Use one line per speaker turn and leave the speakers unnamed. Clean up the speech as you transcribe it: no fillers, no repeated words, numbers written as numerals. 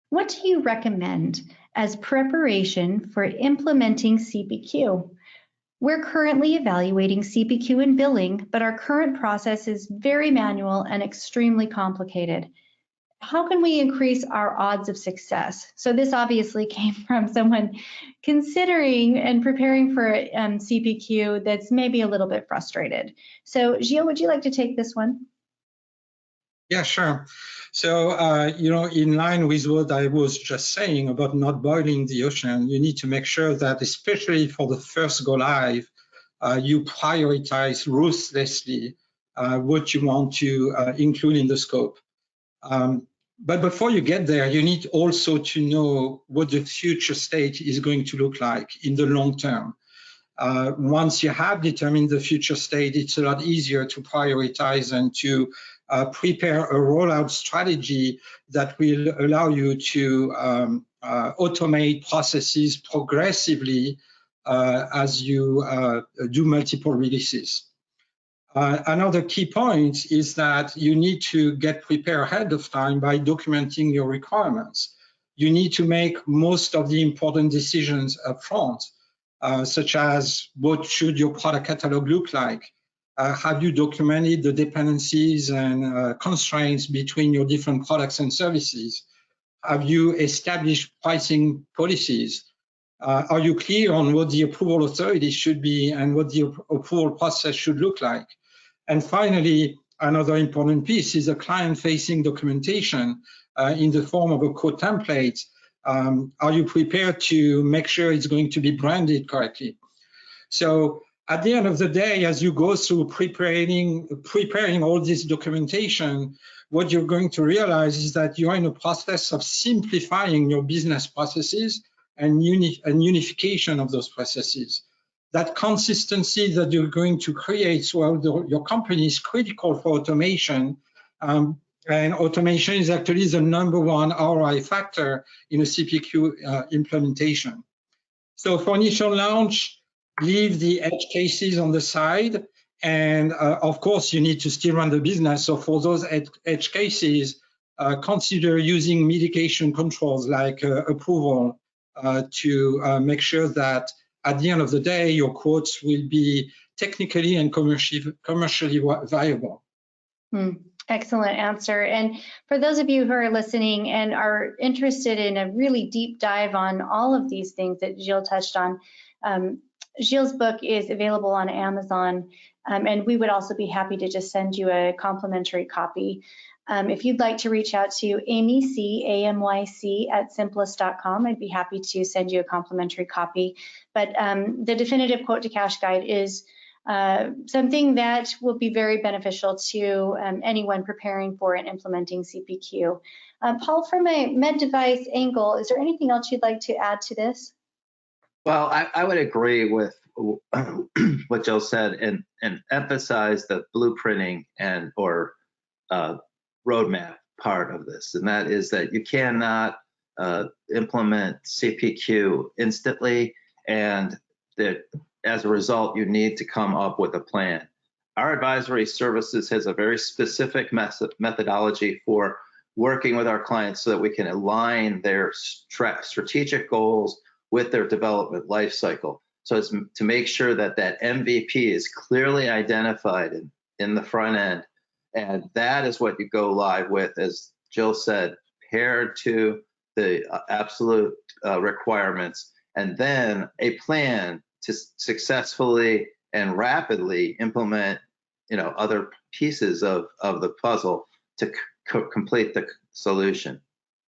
What do you recommend as preparation for implementing CPQ? We're currently evaluating CPQ and billing, but our current process is very manual and extremely complicated. How can we increase our odds of success? So this obviously came from someone considering and preparing for CPQ that's maybe a little bit frustrated. So Gilles, would you like to take this one?
Yeah, sure. So, in line with what I was just saying about not boiling the ocean, you need to make sure that, especially for the first go live, you prioritize ruthlessly what you want to include in the scope. But before you get there, you need also to know what the future state is going to look like in the long term. Once you have determined the future state, it's a lot easier to prioritize and to prepare a rollout strategy that will allow you to automate processes progressively as you do multiple releases. Another key point is that you need to get prepared ahead of time by documenting your requirements. You need to make most of the important decisions up front, such as what should your product catalog look like? Have you documented the dependencies and constraints between your different products and services? Have you established pricing policies? Are you clear on what the approval authority should be and what the approval process should look like? And finally, another important piece is a client-facing documentation in the form of a code template. Are you prepared to make sure it's going to be branded correctly? So at the end of the day, as you go through preparing all this documentation, what you're going to realize is that you're in a process of simplifying your business processes and unification of those processes. That consistency that you're going to create throughout your company is critical for automation. And automation is actually the #1 ROI factor in a CPQ implementation. So for initial launch, leave the edge cases on the side. And of course, you need to still run the business. So for those edge cases, consider using mitigation controls like approval to make sure that at the end of the day, your quotes will be technically and commercially viable.
Excellent answer. And for those of you who are listening and are interested in a really deep dive on all of these things that Gilles touched on, Gilles' book is available on Amazon, and we would also be happy to just send you a complimentary copy. If you'd like to reach out to Amy, AMYC at simplus.com, I'd be happy to send you a complimentary copy. But the definitive quote to cash guide is something that will be very beneficial to anyone preparing for and implementing CPQ. Paul, from a med device angle, is there anything else you'd like to add to this?
Well, I would agree with what Jill said and emphasize the blueprinting and or roadmap part of this, and that is that you cannot implement CPQ instantly, and that as a result, you need to come up with a plan. Our advisory services has a very specific methodology for working with our clients so that we can align their strategic goals with their development life cycle. So it's to make sure that that MVP is clearly identified in the front end. And that is what you go live with, as Jill said, paired to the absolute requirements, and then a plan to successfully and rapidly implement, other pieces of the puzzle to complete the solution.